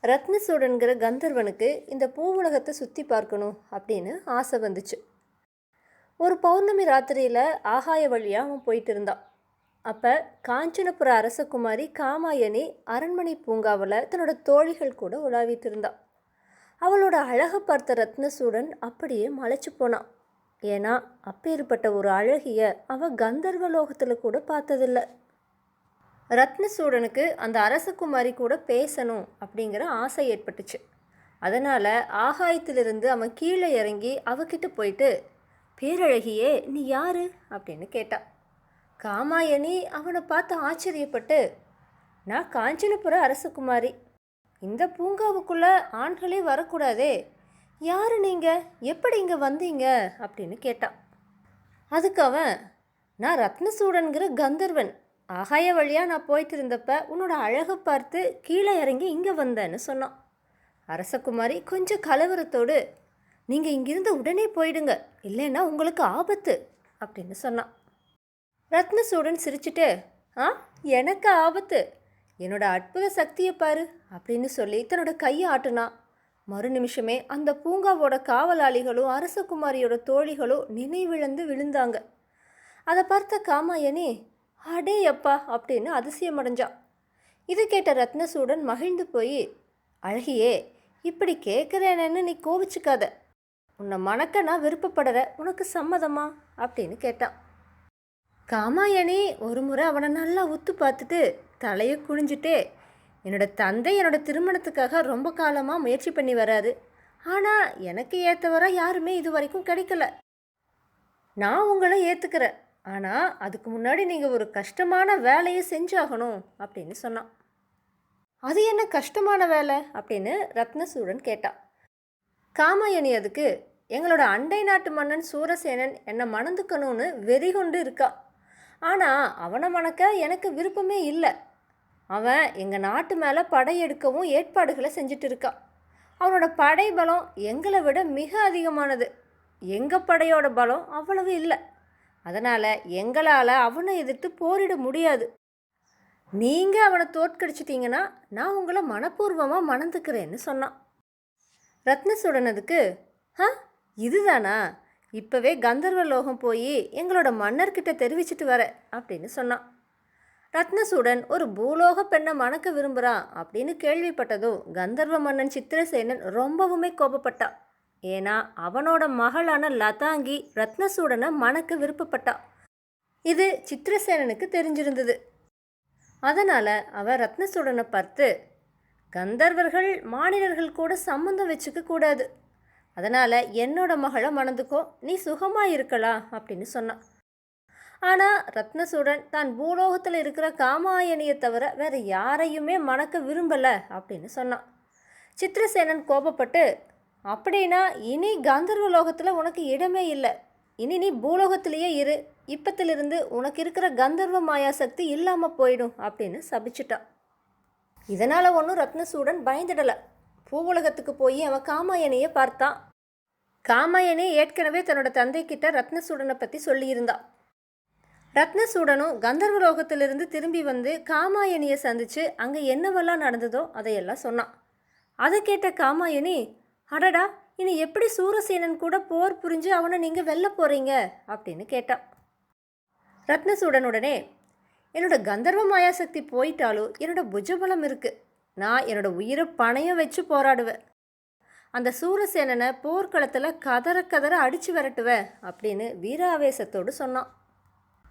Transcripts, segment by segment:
ரத்னசூடன்கிற கந்தர்வனுக்கு இந்த பூவுலகத்தை சுற்றி பார்க்கணும் அப்படின்னு ஆசை வந்துச்சு. ஒரு பௌர்ணமி ராத்திரியில் ஆகாய வழியாக அவன் போயிட்டு இருந்தான். அப்போ காஞ்சனபுர அரசகுமாரி காமாயணி அரண்மனை பூங்காவில் தன்னோட தோழிகள் கூட உலாவிட்டு இருந்தான். அவளோட அழகை பார்த்த ரத்னசூடன் அப்படியே மலைச்சு போனான். ஏன்னா அப்பேற்பட்ட ஒரு அழகிய அவன் கந்தர்வலோகத்தில் கூட பார்த்ததில்லை. ரத்னசூடனுக்கு அந்த அரசகுமாரி கூட பேசணும் அப்படிங்கிற ஆசை ஏற்பட்டுச்சு. அதனால் ஆகாயத்திலிருந்து அவன் கீழே இறங்கி அவகிட்ட போயிட்டு, பேரழகியே நீ யாரு அப்படின்னு கேட்டான். காமாயணி அவனை பார்த்து ஆச்சரியப்பட்டு, நான் காஞ்சனபுர அரசகுமாரி, இந்த பூங்காவுக்குள்ளே ஆண்களே வரக்கூடாதே, யார் நீங்கள், எப்படி இங்கே வந்தீங்க அப்படின்னு கேட்டான். அதுக்கு அவன், நான் ரத்னசூடன்கிற கந்தர்வன், ஆகாய வழியாக நான் போயிட்டு இருந்தப்ப உன்னோட அழகை பார்த்து கீழே இறங்கி இங்கே வந்தேன்னு சொன்னான். அரசகுமாரி கொஞ்சம் கலவரத்தோடு, நீங்கள் இங்கிருந்து உடனே போயிடுங்க, இல்லைன்னா உங்களுக்கு ஆபத்து அப்படின்னு சொன்னான். ரத்னசூடன் சிரிச்சுட்டு, எனக்கு ஆபத்து, என்னோட அற்புத சக்தியை பாரு அப்படின்னு சொல்லி தன்னோட கையை ஆட்டுனான். மறு நிமிஷமே அந்த பூங்காவோட காவலாளிகளும் அரசகுமாரியோட தோழிகளும் நினைவிழந்து விழுந்தாங்க. அதை பார்த்த காமாயணி, அடே அப்பா அப்படின்னு அதிசயமடைஞ்சான். இது கேட்ட ரத்னசூடன் மகிழ்ந்து போய், அழகியே இப்படி கேட்குறேன்னு நீ கோவிச்சுக்காத, உன்னை மணக்க நான் விருப்பப்படுற, உனக்கு சம்மதமா அப்படின்னு கேட்டான். காமாயணி ஒரு முறை அவனை நல்லா உத்து பார்த்துட்டு தலையை குனிஞ்சிட்டே, என்னோட தந்தை என்னோட திருமணத்துக்காக ரொம்ப காலமாக முயற்சி பண்ணி வராரு, ஆனால் எனக்கு ஏற்றவராக யாருமே இது வரைக்கும் கிடைக்கல, நான் உங்களை ஏற்றுக்கிறேன், ஆனால் அதுக்கு முன்னாடி நீங்கள் ஒரு கஷ்டமான வேலையை செஞ்சாகணும் அப்படின்னு சொன்னான். அது என்ன கஷ்டமான வேலை அப்படின்னு ரத்னசூடன் கேட்டான். காமாயணி அதுக்கு, எங்களோட அண்டை நாட்டு மன்னன் சூரசேனன் என்னை மணந்துக்கணும்னு வெறி கொண்டு இருக்கா, ஆனால் அவனை மணக்க எனக்கு விருப்பமே இல்லை, அவன் எங்கள் நாட்டு மேலே படையெடுக்கவும் ஏற்பாடுகளை செஞ்சுட்டு இருக்கான், அவனோட படை பலம் எங்களை விட மிக அதிகமானது, எங்கள் படையோட பலம் அவ்வளவு இல்லை, அதனால் எங்களால் அவனை எதிர்த்து போரிட முடியாது, நீங்கள் அவனை தோற்கடிச்சிட்டிங்கன்னா நான் உங்களை மனப்பூர்வமாக மணந்துக்கிறேன்னு சொன்னான். ரத்னசூடன் அதுக்கு, இதுதானா, இப்போவே கந்தர்வலோகம் போய் எங்களோட மன்னர்கிட்ட தெரிவிச்சிட்டு வர அப்படின்னு சொன்னான். ரத்னசூடன் ஒரு பூலோக பெண்ணை மணக்க விரும்புகிறான் அப்படின்னு கேள்விப்பட்டதும் கந்தர்வ மன்னன் சித்திரசேனன் ரொம்பவுமே கோபப்பட்டான். ஏன்னா அவனோட மகளான லதாங்கி ரத்னசூடனை மணக்க விருப்பப்பட்டான். இது சித்திரசேனனுக்கு தெரிஞ்சிருந்தது. அதனால் அவன் ரத்னசூடனை பார்த்து, கந்தர்வர்கள் மாநிலர்கள் கூட சம்மந்தம் வச்சுக்க கூடாது, அதனால் என்னோட மகளை மணந்துக்கோ, நீ சுகமாக இருக்கலாம் அப்படின்னு சொன்னான். ஆனால் ரத்னசூடன் தான் பூலோகத்தில் இருக்கிற காமாயணியை தவிர வேறு யாரையுமே மணக்க விரும்பலை அப்படின்னு சொன்னான். சித்திரசேனன் கோபப்பட்டு, அப்படின்னா இனி கந்தர்வலோகத்தில் உனக்கு இடமே இல்லை, இனி நீ பூலோகத்திலேயே இரு, இப்பத்திலிருந்து உனக்கு இருக்கிற கந்தர்வ மாயா சக்தி இல்லாமல் போயிடும் அப்படின்னு சபிச்சிட்டான். இதனால் ஒன்றும் ரத்னசூடன் பயந்துடலை. பூவுலகத்துக்கு போய் அவன் காமாயணியை பார்த்தான். காமாயணி ஏற்கனவே தன்னோட தந்தைக்கிட்ட ரத்னசூடனை பற்றி சொல்லியிருந்தான். ரத்னசூடனும் கந்தர்வலோகத்திலிருந்து திரும்பி வந்து காமாயணியை சந்தித்து அங்கே என்னவெல்லாம் நடந்ததோ அதையெல்லாம் சொன்னான். அதை கேட்ட காமாயணி, அடடா, இனி எப்படி சூரசேனன் கூட போர் புரிஞ்சு அவனை நீங்கள் வெல்ல போகிறீங்க அப்படின்னு கேட்டான். ரத்னசூடனுடனே, என்னோட கந்தர்வ மாயாசக்தி போயிட்டாலும் என்னோட புஜபலம் இருக்குது, நான் என்னோட உயிரை பணையம் வச்சு போராடுவேன், அந்த சூரசேனனை போர்க்களத்தில் கதற கதற அடித்து விரட்டுவேன் அப்படின்னு வீராவேசத்தோடு சொன்னான்.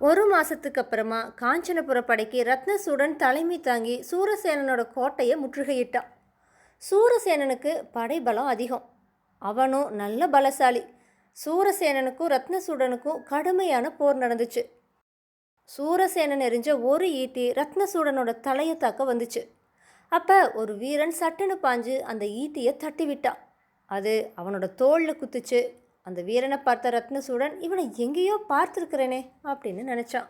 ஒரு மாதத்துக்கு அப்புறமா காஞ்சனபுர படைக்கு ரத்னசூடன் தலைமை தாங்கி சூரசேனனோட கோட்டையை முற்றுகையிட்டான். சூரசேனனுக்கு படைபலம் அதிகம், அவனும் நல்ல பலசாலி. சூரசேனனுக்கும் ரத்னசூடனுக்கும் கடுமையான போர் நடந்துச்சு. சூரசேனன் எறிஞ்ச ஒரு ஈட்டி ரத்னசூடனோட தலையை தாக்க வந்துச்சு. அப்போ ஒரு வீரன் சட்டுன்னு பாஞ்சு அந்த ஈட்டியை தட்டி விட்டான். அது அவனோட தோளில் குத்துச்சு. அந்த வீரனை பார்த்த ரத்னசூடன், இவனை எங்கேயோ பார்த்துருக்கிறேனே அப்படின்னு நினச்சான்.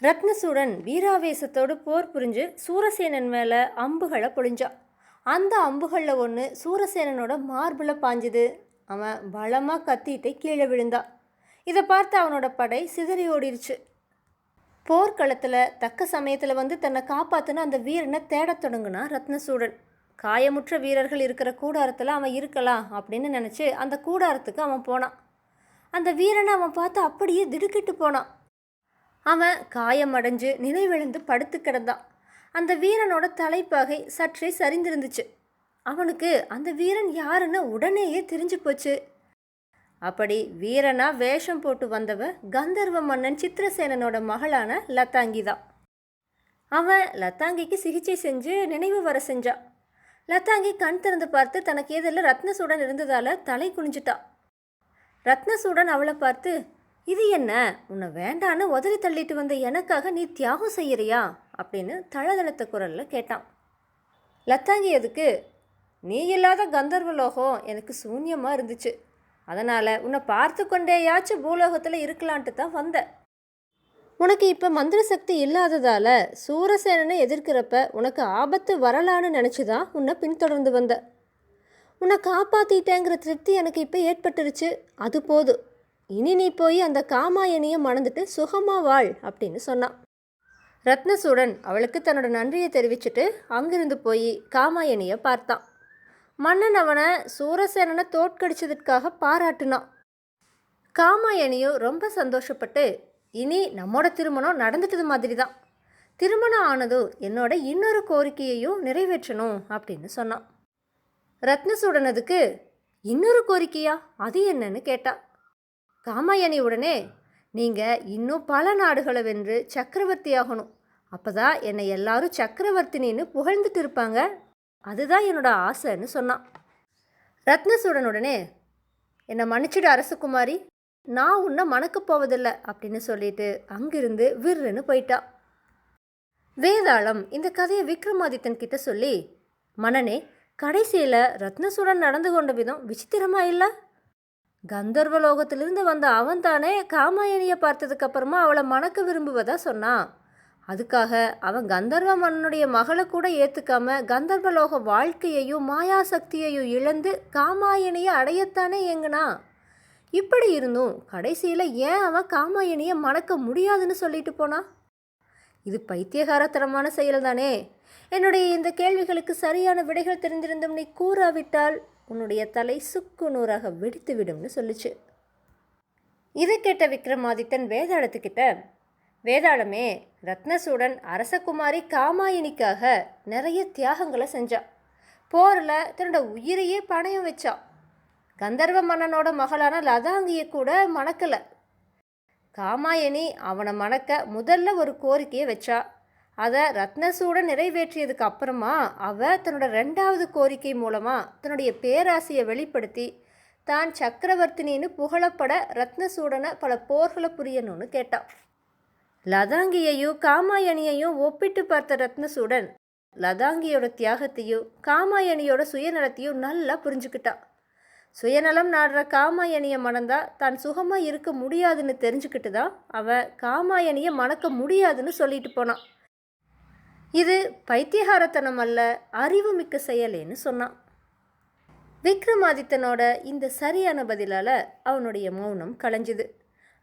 ரத்னசூடன் வீராவேசத்தோடு போர் புரிஞ்சு சூரசேனன் மேலே அம்புகளை பொழிஞ்சான். அந்த அம்புகளில் ஒன்று சூரசேனனோட மார்பில் பாஞ்சுது. அவன் பலமாக கத்திட்டு கீழே விழுந்தான். இதை பார்த்து அவனோட படை சிதறி ஓடிருச்சு. போர்க்களத்தில் தக்க சமயத்தில் வந்து தன்னை காப்பாற்றின அந்த வீரனை தேடத் தொடங்குனான் ரத்னசூடன். காயமுற்ற வீரர்கள் இருக்கிற கூடாரத்தில் அவன் இருக்கலாம் அப்படின்னு நினச்சி அந்த கூடாரத்துக்கு அவன் போனான். அந்த வீரனை அவன் பார்த்து அப்படியே திடுக்கிட்டு போனான். அவன் காயமடைஞ்சு நினைவிழந்து படுத்து கிடந்தான். அந்த வீரனோட தலைப்பாகை சற்றே சரிந்திருந்துச்சு. அவனுக்கு அந்த வீரன் யாருன்னு உடனேயே தெரிஞ்சு போச்சு. அப்படி வீரனா வேஷம் போட்டு வந்தவ கந்தர்வ மன்னன் சித்திரசேனனோட மகளான லதாங்கி தான். அவன் லதாங்கிக்கு சிகிச்சை செஞ்சு நினைவு வர செஞ்சான். லதாங்கி கண் திறந்து பார்த்து தனக்கு எதிரில் ரத்னசூடன் இருந்ததால் தலை குனிஞ்சிட்டான். ரத்னசூடன் அவளை பார்த்து, இது என்ன, உன்னை வேண்டான்னு உதறி தள்ளிட்டு வந்த எனக்காக நீ தியாகம் செய்யறியா அப்படின்னு தளதளத்த குரலில் கேட்டான். லதாங்கி அதுக்கு, நீ இல்லாத கந்தர்வ லோகம் எனக்கு சூன்யமாக இருந்துச்சு, அதனால் உன்னை பார்த்து கொண்டேயாச்சும் பூலோகத்தில் இருக்கலான்ட்டு தான் வந்தேன். உனக்கு இப்போ மந்திர சக்தி இல்லாததால் சூரசேனனை எதிர்க்கிறப்ப உனக்கு ஆபத்து வரலான்னு நினச்சி தான் உன்னை பின்தொடர்ந்து வந்த. உன்னை காப்பாற்றிட்டேங்கிற திருப்தி எனக்கு இப்போ ஏற்பட்டுருச்சு, அது போதும். இனி நீ போய் அந்த காமாயணியை மணந்துட்டு சுகமாக வாழ் அப்படின்னு சொன்னான். ரத்னசூடன் அவளுக்கு தன்னோட நன்றியை தெரிவிச்சுட்டு அங்கிருந்து போய் காமாயணியை பார்த்தான். மன்னன் அவனை சூரசேனனை தோற்கடிச்சதுக்காக பாராட்டினான். காமாயணியும் ரொம்ப சந்தோஷப்பட்டு, இனி நம்மோட திருமணம் நடந்துட்டது மாதிரி தான், திருமணம் ஆனதும் என்னோட இன்னொரு கோரிக்கையையும் நிறைவேற்றணும் அப்படின்னு சொன்னான். ரத்னசூடனதுக்கு, இன்னொரு கோரிக்கையா, அது என்னன்னு கேட்டா. காமாயணி உடனே, நீங்கள் இன்னும் பல நாடுகளை வென்று சக்கரவர்த்தி ஆகணும், அப்போ தான் என்னை எல்லாரும் சக்கரவர்த்தினின்னு புகழ்ந்துட்டு இருப்பாங்க, அதுதான் என்னோட ஆசைன்னு சொன்னான். ரத்னசூடனுடனே, என்னை மன்னிச்சிடு அரசகுமாரி, நான் உன்னை மணக்கப் போவதில்லை அப்படின்னு சொல்லிட்டு அங்கிருந்து விர்ருன்னு போயிட்டா. வேதாளம் இந்த கதையை விக்ரமாதித்தன் கிட்ட சொல்லி, மன்னனே, கடைசியில் ரத்னசூடன் நடந்து கொண்ட விதம் விசித்திரமா இல்லை? கந்தர்வலோகத்திலிருந்து வந்த அவன் தானே காமாயணியை பார்த்ததுக்கப்புறமா அவளை மணக்க விரும்புவதா சொன்னான். அதுக்காக அவன் கந்தர்வ மன்னனுடைய மகளை கூட ஏற்றுக்காம கந்தர்வலோக வாழ்க்கையையும் மாயாசக்தியையும் இழந்து காமாயணியை அடையத்தானே ஏங்குனா. இப்படி இருந்தும் கடைசியில் ஏன் அவன் காமாயணியை மணக்க முடியாதுன்னு சொல்லிட்டு போனான்? இது பைத்தியகாரத்தனமான செயல் தானே. என்னுடைய இந்த கேள்விகளுக்கு சரியான விடைகள் தெரிந்திருந்தும் நீ கூறாவிட்டால் உன்னுடைய தலை சுக்கு நூறாக வெடித்து விடும்னு சொல்லிச்சு. இதை கேட்ட விக்ரமாதித்தன் வேதாளத்துக்கிட்ட, வேதாளமே, ரத்னசூடன் அரசகுமாரி காமாயினிக்காக நிறைய தியாகங்களை செஞ்சான். போரில் தன்னோட உயிரையே பணயம் வச்சான். கந்தர்வ மன்னனோட மகளான லதாங்கியை கூட மணக்கலை. காமாயணி அவனை மணக்க முதல்ல ஒரு கோரிக்கையை வச்சா. அதை ரத்னசூடன் நிறைவேற்றியதுக்கு அப்புறமா அவள் தன்னோட 2வது கோரிக்கை மூலமாக தன்னுடைய பேராசையை வெளிப்படுத்தி தான் சக்கரவர்த்தினின்னு புகழப்பட ரத்னசூடனை பல போர்களை புரியணும்னு கேட்டான். லதாங்கியையும் காமாயணியையும் ஒப்பிட்டு பார்த்த ரத்னசூடன் லதாங்கியோட தியாகத்தையும் காமாயணியோட சுயநலத்தையும் நல்லா புரிஞ்சுக்கிட்டான். சுயநலம் நாடுற காமாயணியை மணந்தா தான் சுகமாக இருக்க முடியாதுன்னு தெரிஞ்சுக்கிட்டு தான் அவன் காமாயணியை மணக்க முடியாதுன்னு சொல்லிட்டு போனான். இது பைத்தியகாரத்தனம் அல்ல, அறிவுமிக்க செயலேன்னு சொன்னான். விக்ரமாதித்தனோட இந்த சரியான பதிலால் அவனுடைய மௌனம் களைஞ்சுது.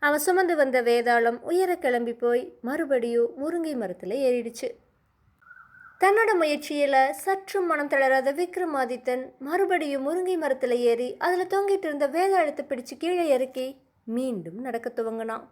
அவன் சுமந்து வந்த வேதாளம் உயர கிளம்பி போய் மறுபடியும் முருங்கை மரத்தில் ஏறிடுச்சு. தன்னோட முயற்சியில் சற்றும் மனம் தளராத விக்ரமாதித்தன் மறுபடியும் முருங்கை மரத்தில் ஏறி அதில் தொங்கிட்டு இருந்த வேதாளத்தை பிடிச்சு கீழே இறக்கி மீண்டும் நடக்க துவங்கினான்.